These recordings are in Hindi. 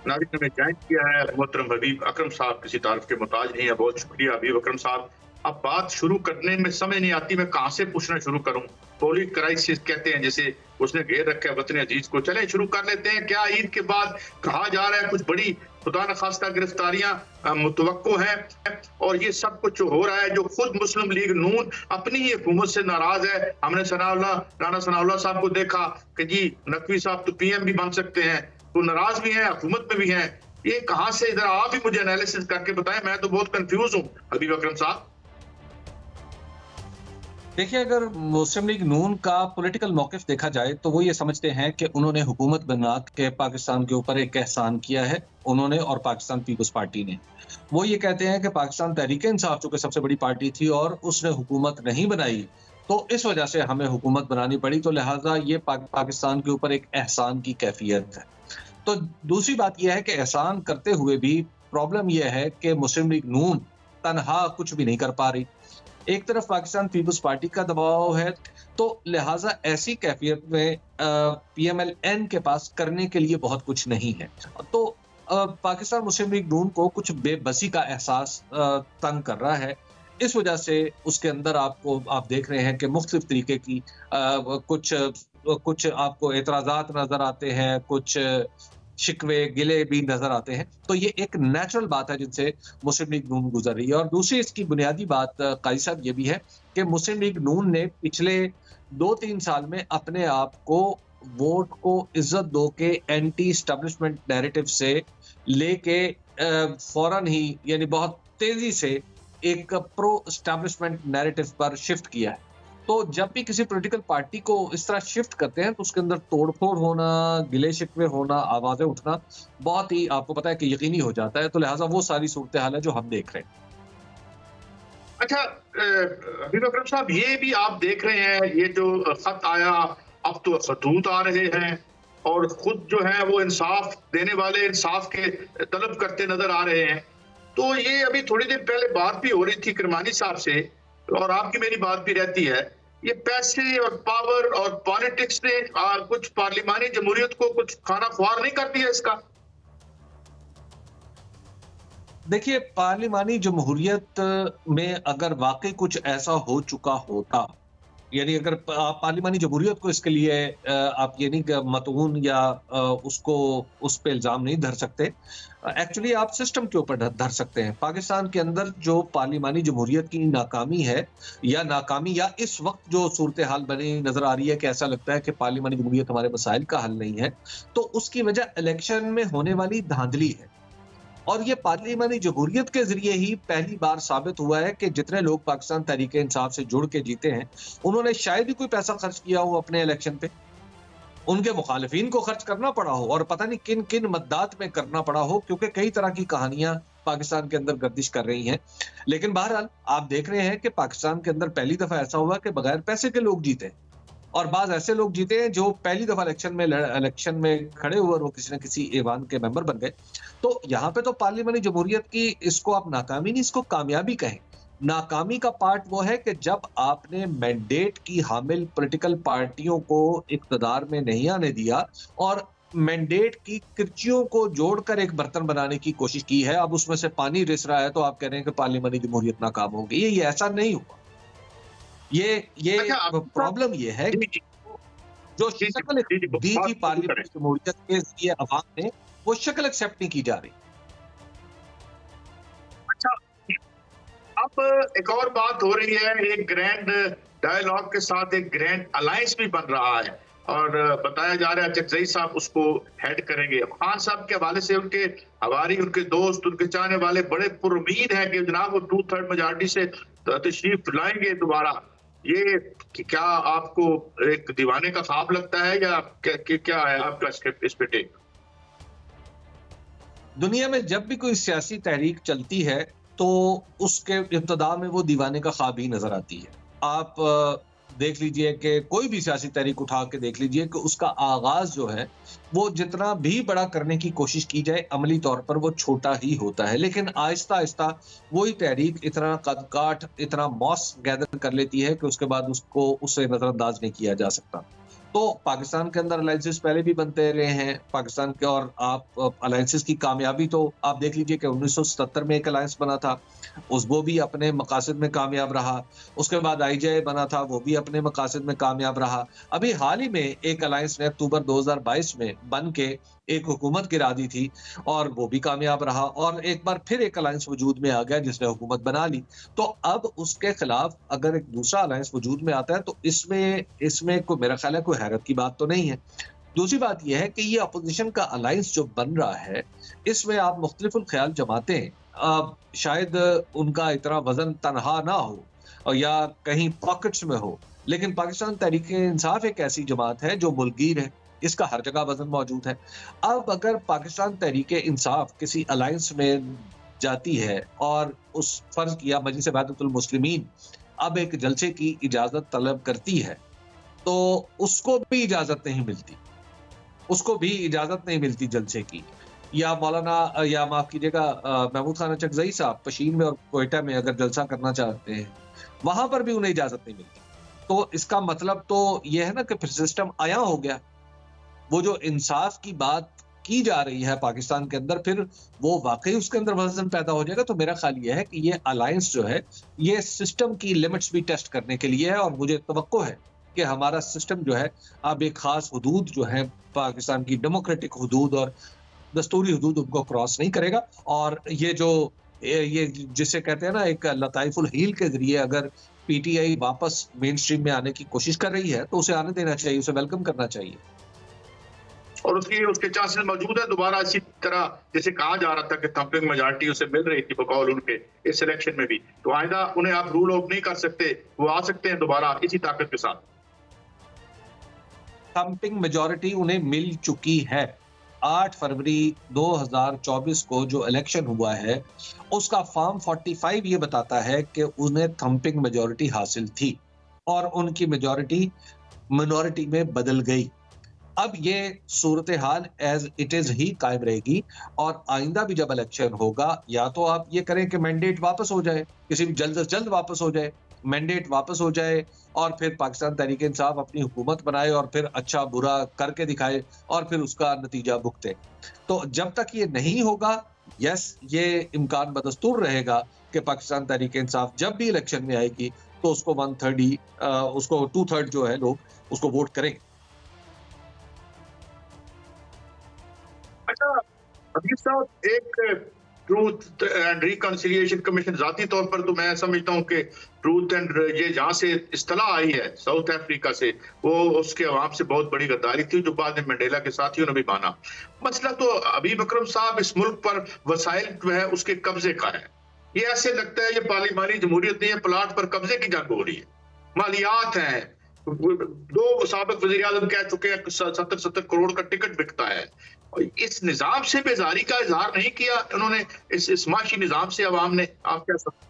नाज़रीन ने ज्वाइन किया है मोहतरम हबीब अकरम साहब, किसी तारीफ के मोहताज नहीं है। बहुत शुक्रिया हबीब अकरम साहब। अब बात शुरू करने में समझ नहीं आती मैं कहाँ से पूछना शुरू करूँ। होली क्राइसिस कहते हैं जिसे, उसने घेर रखा है वतन अजीज को। चलें शुरू कर लेते हैं। क्या ईद के बाद कहा जा रहा है कुछ बड़ी खुदा न खास्ता गिरफ्तारियां मुतवक्को हैं, और ये सब कुछ जो हो रहा है, जो खुद मुस्लिम लीग नून अपनी ही हुकूमत से नाराज है। हमने राना सनाउल्लाह साहब को देखा कि जी नकवी साहब तो पीएम भी बन सकते हैं, तो नाराज भी हैं, हुकूमत में भी हैं। ये कहां से, इधर आप ही मुझे एनालिसिस करके बताएं, मैं तो बहुत कंफ्यूज हूं हबीब अकरम साहब। देखिए, अगर मुस्लिम लीग नून का पॉलिटिकल मौकिफ देखा जाए तो वो ये समझते हैं कि उन्होंने हुकूमत बना के पाकिस्तान के ऊपर एक एहसान किया है, उन्होंने और पाकिस्तान पीपल्स पार्टी ने। वो ये कहते हैं कि पाकिस्तान तहरीक इंसाफ जो कि सबसे बड़ी पार्टी थी और उसने हुकूमत नहीं बनाई, तो इस वजह से हमें हुकूमत बनानी पड़ी, तो लिहाजा ये पाकिस्तान के ऊपर एक एहसान की कैफियत है। तो दूसरी बात यह है कि एहसान करते हुए भी प्रॉब्लम यह है कि मुस्लिम लीग नून तनहा कुछ भी नहीं कर पा रही। एक तरफ पाकिस्तान पीपल्स पार्टी का दबाव है, तो लिहाजा ऐसी कैफियत में पीएमएल-एन के पास करने के लिए बहुत कुछ नहीं है। तो पाकिस्तान मुस्लिम लीग नून को कुछ बेबसी का एहसास तंग कर रहा है। इस वजह से उसके अंदर आप देख रहे हैं कि मुख्तलिफ तरीके की कुछ आपको एतराज़ात नजर आते हैं, कुछ शिकवे गिले भी नजर आते हैं। तो ये एक नेचुरल बात है जिनसे मुस्लिम लीग नून गुजर रही है। और दूसरी इसकी बुनियादी बात काजी साहब ये भी है कि मुस्लिम लीग नून ने पिछले 2-3 साल में अपने आप को वोट को इज्जत दो के एंटी एस्टेब्लिशमेंट नैरेटिव से लेके फौरन ही, यानी बहुत तेजी से एक प्रो एस्टेब्लिशमेंट नैरेटिव पर शिफ्ट किया है। तो जब भी किसी पॉलिटिकल पार्टी को इस तरह शिफ्ट करते हैं तो उसके अंदर तोड़फोड़ होना, गिले शिकवे होना, आवाजें उठना बहुत ही आपको पता है कि यकीनी हो जाता है। तो लिहाजा वो सारी सूरत हाल है जो हम देख रहे हैं। अच्छा हबीब अकरम साहब, ये भी आप देख रहे हैं, ये जो खत आया, अब तो खतूत आ रहे हैं और खुद जो है वो इंसाफ देने वाले इंसाफ के तलब करते नजर आ रहे हैं। तो ये अभी थोड़ी देर पहले बात भी हो रही थी किरमानी साहब से, और आपकी मेरी बात भी रहती है, ये पैसे और पावर और पॉलिटिक्स ने कुछ पार्लिमानी जमहूरियत को कुछ खाना ख्वार नहीं कर दिया इसका। देखिए, पार्लिमानी जमहूरियत में अगर वाकई कुछ ऐसा हो चुका होता, यानी अगर आप पार्लिमानी जमहूरियत को इसके लिए आप ये नहीं मतऊन या उसको उस पे इल्जाम नहीं धर सकते। एक्चुअली आप सिस्टम के ऊपर धर सकते हैं। पाकिस्तान के अंदर जो पार्लिमानी जमहूरियत की नाकामी है या इस वक्त जो सूरत हाल बनी नजर आ रही है कि ऐसा लगता है कि पार्लिमानी जमहूरियत हमारे मसाइल का हल नहीं है, तो उसकी वजह इलेक्शन में होने वाली धांधली है। और ये पार्लिमानी जमहूरियत के जरिए ही पहली बार साबित हुआ है कि जितने लोग पाकिस्तान तहरीक इंसाफ से जुड़ के जीते हैं, उन्होंने शायद ही कोई पैसा खर्च किया हो अपने इलेक्शन पे। उनके मुखालिफिन को खर्च करना पड़ा हो और पता नहीं किन किन मद्दात में करना पड़ा हो, क्योंकि कई तरह की कहानियां पाकिस्तान के अंदर गर्दिश कर रही हैं। लेकिन बहरहाल आप देख रहे हैं कि पाकिस्तान के अंदर पहली दफा ऐसा हुआ कि बगैर पैसे के लोग जीते, और बाज ऐसे लोग जीते हैं जो पहली दफा इलेक्शन में खड़े हुए और वो किसी न किसी ऐवान के मेंबर बन गए। तो यहाँ पे तो पार्लियामेंट्री जमहूरियत की इसको आप नाकामी नहीं, इसको कामयाबी कहें। नाकामी का पार्ट वो है कि जब आपने मैंडेट की हामिल पॉलिटिकल पार्टियों को इक़्तिदार में नहीं आने दिया और मैंडेट की किरचियों को जोड़कर एक बर्तन बनाने की कोशिश की है, अब उसमें से पानी रिस रहा है, तो आप कह रहे हैं कि पार्लियामेंट्री जमहूरियत नाकाम हो गई। ये ऐसा नहीं हुआ। ये प्रॉब्लम ये है कि जो शक्ल दी थी पार्लियामेंट्री जमहूरियत के जरिए अवाम ने, वो शक्ल एक्सेप्ट नहीं की जा रही। अच्छा, अब एक और बात हो रही है, एक ग्रैंड डायलॉग के साथ एक ग्रैंड अलायंस भी बन रहा है और बताया जा रहा है चकजई साहब उसको हेड करेंगे। खान साहब के हवाले से उनके हवारी, उनके दोस्त, उनके चाहने वाले बड़े पुरुमीद हैं कि जनाब वो 2/3 मेजॉरिटी से तशरीफ लाएंगे दोबारा। ये क्या आपको एक दीवाने का ख्वाब लगता है या क्या है आपका स्क्रिप्ट इस पे टेक? दुनिया में जब भी कोई सियासी तहरीक चलती है तो उसके इब्तिदा में वो दीवाने का ख्वाब ही नजर आती है। आप देख लीजिए कि कोई भी सियासी तहरीक उठा के देख लीजिए कि उसका आगाज जो है वो जितना भी बड़ा करने की कोशिश की जाए अमली तौर पर वो छोटा ही होता है, लेकिन आहिस्ता आहिस्ता वही तहरीक इतना कद काठ, इतना मॉस गैदर कर लेती है कि उसके बाद उसे नजरअंदाज नहीं किया जा सकता। तो पाकिस्तान के अंदर अलायंसेस पहले भी बनते रहे हैं पाकिस्तान के, और आप अलायंसेस की कामयाबी तो आप देख लीजिए कि 1977 में एक अलायंस बना था, वो भी अपने मकासद में कामयाब रहा। उसके बाद आईजेआई बना था, वो भी अपने मकासद में कामयाब रहा। अभी हाल ही में एक अलायंस ने अक्टूबर 2022 में बन के एक हुकूमत गिरा दी थी, और वो भी कामयाब रहा, और एक बार फिर एक अलायंस वजूद में आ गया जिसने हुकूमत बना ली। तो अब उसके खिलाफ अगर एक दूसरा अलायंस वजूद में आता है तो इसमें इसमें कोई, मेरा ख्याल है, कोई हैरत की बात तो नहीं है। दूसरी बात यह है कि ये अपोजिशन का अलायंस जो बन रहा है, इसमें आप मुख्तलिफुल ख्याल जमातें, शायद उनका इतना वजन तनहा ना हो और या कहीं पॉकेट्स में हो, लेकिन पाकिस्तान तहरीक-ए-इंसाफ एक ऐसी जमात है जो मुल्कगीर है, इसका हर जगह वजन मौजूद है। अब अगर पाकिस्तान तहरीक-ए-इंसाफ किसी अलायंस में जाती है और उस फर्ज किया मजलिस वहदतुल मुस्लिमीन अब एक जलसे की इजाजत तलब करती है, तो उसको भी इजाजत नहीं मिलती, उसको भी इजाजत नहीं मिलती जलसे की। या मौलाना, या माफ कीजिएगा, महमूद खान चकजई साहब पशीन में और क्वेटा में अगर जलसा करना चाहते हैं, वहां पर भी उन्हें इजाजत नहीं मिलती। तो इसका मतलब तो यह है ना कि फिर सिस्टम आया हो गया। वो जो इंसाफ की बात की जा रही है पाकिस्तान के अंदर, फिर वो वाकई उसके अंदर वजन पैदा हो जाएगा। तो मेरा ख्याल यह है कि ये अलायंस जो है, ये सिस्टम की लिमिट्स भी टेस्ट करने के लिए है, और मुझे तवक्को है कि हमारा सिस्टम जो है अब एक खास हदूद जो है पाकिस्तान की डेमोक्रेटिक हदूद और दस्तूरी हदूद, उनको क्रॉस नहीं करेगा। और ये जिसे कहते हैं ना, एक लताइफुल हील के जरिए अगर पीटीआई वापस मेन स्ट्रीम में आने की कोशिश कर रही है तो उसे आने देना चाहिए, उसे वेलकम करना चाहिए। और उसके चांसेस मौजूद है दोबारा इसी तरह जैसे कहा जा रहा था कि थंपिंग मेजॉरिटी उसे मिल रही थी बकौल उनके इस इलेक्शन में भी, तो आइंदा उन्हें आप रूल आउट नहीं कर सकते, वो आ सकते हैं दोबारा इसी ताकत के साथ। थंपिंग मेजॉरिटी उन्हें मिल चुकी है। 8 फरवरी 2024 को जो इलेक्शन हुआ है, उसका फॉर्म 45 ये बताता है कि उन्हें थंपिंग मेजॉरिटी हासिल थी और उनकी मेजॉरिटी मिनॉरिटी में बदल गई। अब ये सूरत हाल एज इट इज ही कायम रहेगी, और आइंदा भी जब इलेक्शन होगा, या तो आप ये करें कि मैंडेट वापस हो जाए, किसी भी जल्द से जल्द वापस हो जाए, मैंडेट वापस हो जाए, और फिर पाकिस्तान तहरीक इंसाफ अपनी हुकूमत बनाए और फिर अच्छा बुरा करके दिखाए और फिर उसका नतीजा भुगते। तो जब तक ये नहीं होगा, यस, ये इम्कान बदस्तूर रहेगा कि पाकिस्तान तहरीक इंसाफ जब भी इलेक्शन में आएगी तो उसको 1/3 उसको 2/3 जो है लोग उसको वोट करेंगे। अच्छा हबीब साहब, एक ट्रूथ एंड रिकंसिलिएशन कमीशन, जाती तौर पर तो मैं समझता हूँ कि ट्रूथ एंड ये जहाँ से इस्तला आई है साउथ अफ्रीका से, वो उसके अवाम से बहुत बड़ी गद्दारी थी जो बाद में मंडेला के साथियों ने भी माना। मसला तो हबीब अकरम साहब इस मुल्क पर वसाइल जो है उसके कब्जे का है। ये ऐसे लगता है ये पार्लिमानी जमहूरियत नहीं है, प्लाट पर कब्जे की जंग हो रही है। मालियात हैं, 2 साबिक वज़ीर आज़म कह चुके हैं 70 करोड़ का टिकट बिकता है। इस निजाम से बेजारी का इजहार नहीं किया उन्होंने, इस माशी निजाम से अवाम ने, आप क्या समझते?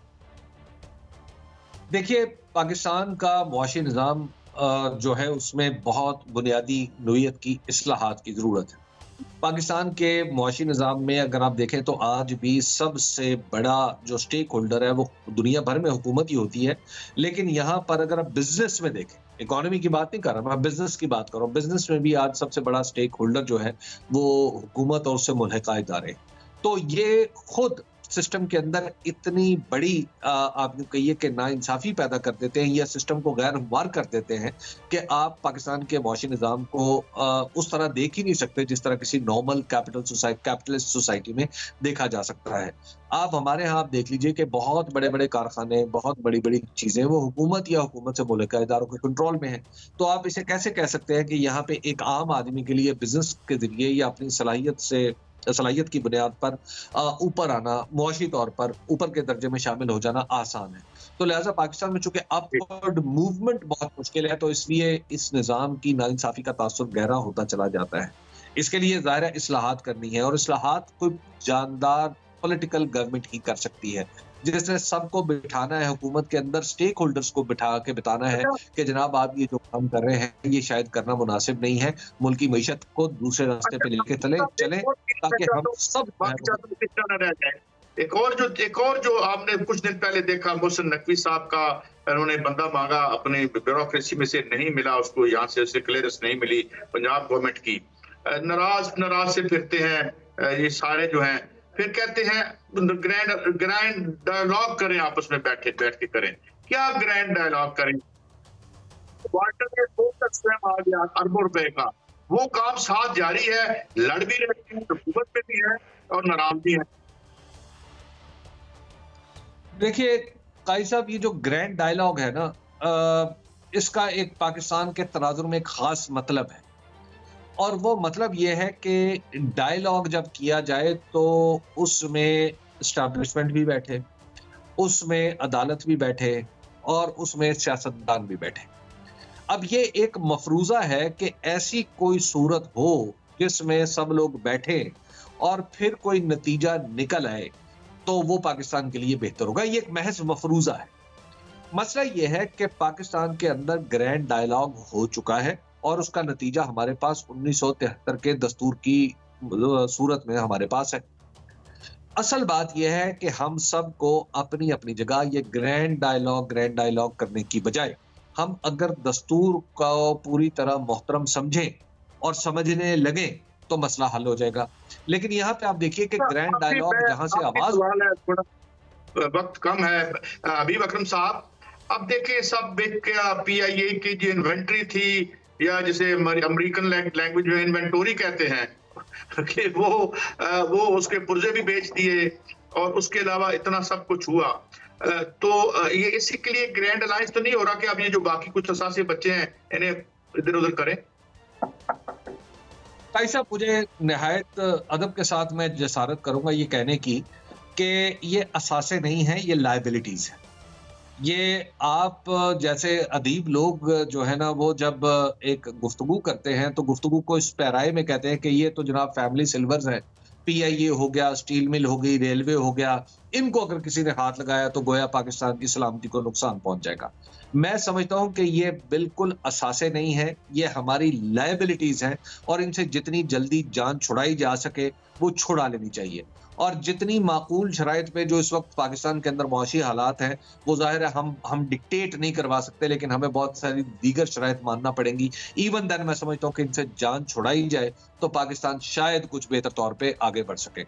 देखिए, पाकिस्तान का मुआशी निज़ाम जो है उसमें बहुत बुनियादी नोयत की इस्लाहात की ज़रूरत है। पाकिस्तान के मुआशी निज़ाम में अगर आप देखें तो आज भी सबसे बड़ा जो स्टेक होल्डर है वो दुनिया भर में हुकूमत ही होती है, लेकिन यहाँ पर अगर आप बिजनेस में देखें, इकोनॉमी की बात नहीं कर रहा मैं, बिजनेस की बात कर रहा हूँ। बिजनेस में भी आज सबसे बड़ा स्टेक होल्डर जो है वो हुकूमत और उससे मुल्हिका इदारे। तो ये खुद सिस्टम के अंदर इतनी बड़ी आप कहिए कि नाइंसाफी पैदा कर देते हैं या सिस्टम को गैर हमवार कर देते हैं कि आप पाकिस्तान के मुआशी निज़ाम को उस तरह देख ही नहीं सकते जिस तरह किसी नॉर्मल कैपिटलिस्ट सोसाइटी में देखा जा सकता है। आप हमारे यहाँ आप देख लीजिए कि बहुत बड़े बड़े कारखाने, बहुत बड़ी बड़ी चीजें वो हुकूमत या हुकूमत से मुल्हिका इदारों के कंट्रोल में है। तो आप इसे कैसे कह सकते हैं कि यहाँ पे एक आम आदमी के लिए बिजनेस के जरिए या अपनी सलाहियत की बुनियाद पर ऊपर आना, मुआशी तौर पर ऊपर के दर्जे में शामिल हो जाना आसान है। तो लिहाजा पाकिस्तान में चूंकि अपवर्ड मूवमेंट बहुत मुश्किल है, तो इसलिए इस निज़ाम की नाइंसाफी का तासुर गहरा होता चला जाता है। इसके लिए ज़ाहिर है इस्लाहात करनी है, और इस्लाहात कोई जानदार पॉलिटिकल गवर्नमेंट ही कर सकती है, जिसने सबको बिठाना है हुकूमत के अंदर, स्टेक होल्डर्स को बिठा के बताना है कि जनाब आप ये जो काम कर रहे हैं ये शायद करना मुनासिब नहीं है, मुल्क की मईशत को दूसरे रास्ते पे लेके चले ताकि हम सब एक और जो आपने कुछ दिन पहले देखा, मोहसिन नकवी साहब का उन्होंने बंदा मांगा, अपनी ब्यूरोक्रेसी में से नहीं मिला उसको, यहाँ से उसे क्लियरेंस नहीं मिली पंजाब गवर्नमेंट की। नाराज नाराज से फिरते हैं ये सारे जो हैं। फिर कहते हैं ग्रैंड ग्रैंड डायलॉग करें, आपस में बैठ के करें। क्या ग्रैंड डायलॉग करें? क्वार्टर में 2 स्वयं आ गया अरबों रुपए का, वो काम साथ जारी है, लड़ भी रहे हैं, हुकूमत में भी है और नाराज भी है। देखिए काई साहब, ये जो ग्रैंड डायलॉग है ना, इसका एक पाकिस्तान के तनाजुर में एक खास मतलब है। और वो मतलब ये है कि डायलॉग जब किया जाए तो उसमें एस्टैब्लिशमेंट भी बैठे, उसमें अदालत भी बैठे और उसमें सियासतदान भी बैठे। अब ये एक मफरूज़ा है कि ऐसी कोई सूरत हो जिसमें सब लोग बैठे और फिर कोई नतीजा निकल आए, तो वो पाकिस्तान के लिए बेहतर होगा। ये एक महज मफरूज़ा है। मसला ये है कि पाकिस्तान के अंदर ग्रैंड डायलॉग हो चुका है और उसका नतीजा हमारे पास 1973 के दस्तूर की सूरत में हमारे पास है। असल बात यह है कि हम सबको अपनी अपनी जगह ये ग्रैंड डायलॉग करने की बजाय हम अगर दस्तूर को पूरी तरह मोहतरम समझें और समझने लगें तो मसला हल हो जाएगा। लेकिन यहाँ पे आप देखिए कि ग्रैंड डायलॉग जहां से आवाज, थोड़ा वक्त कम है हबीब अकरम साहब। अब देखिए सब PIA की जो इन्वेंट्री थी, या जिसे अमेरिकन लैंग्वेज में इन्वेंटोरी कहते हैं, कि वो उसके पुर्जे भी बेच दिए और उसके अलावा इतना सब कुछ हुआ। तो ये इसी के लिए ग्रैंड अलायंस तो नहीं हो रहा कि अब ये जो बाकी कुछ असासी बच्चे हैं इन्हें इधर उधर करें। भाई साहब, मुझे निहायत अदब के साथ मैं जसारत करूंगा ये कहने की कि ये असासे नहीं है, ये लायबिलिटीज है। ये आप जैसे अदीब लोग जो है ना, वो जब एक गुफ्तगू करते हैं तो गुफ्तगू को इस पैराए में कहते हैं कि ये तो जनाब फैमिली सिल्वर्स है। PIA हो गया, स्टील मिल हो गई, रेलवे हो गया, इनको अगर किसी ने हाथ लगाया तो गोया पाकिस्तान की सलामती को नुकसान पहुंच जाएगा। मैं समझता हूं कि ये बिल्कुल असासे नहीं है, ये हमारी लायबिलिटीज हैं और इनसे जितनी जल्दी जान छुड़ाई जा सके वो छुड़ा लेनी चाहिए। और जितनी माकूल शराइत पे जो इस वक्त पाकिस्तान के अंदर मुआशी हालात हैं, वो ज़ाहिर है हम डिक्टेट नहीं करवा सकते, लेकिन हमें बहुत सारी दीगर शराइत मानना पड़ेंगी। इवन देन मैं समझता हूँ कि इनसे जान छुड़ाई जाए तो पाकिस्तान शायद कुछ बेहतर तौर पे आगे बढ़ सके।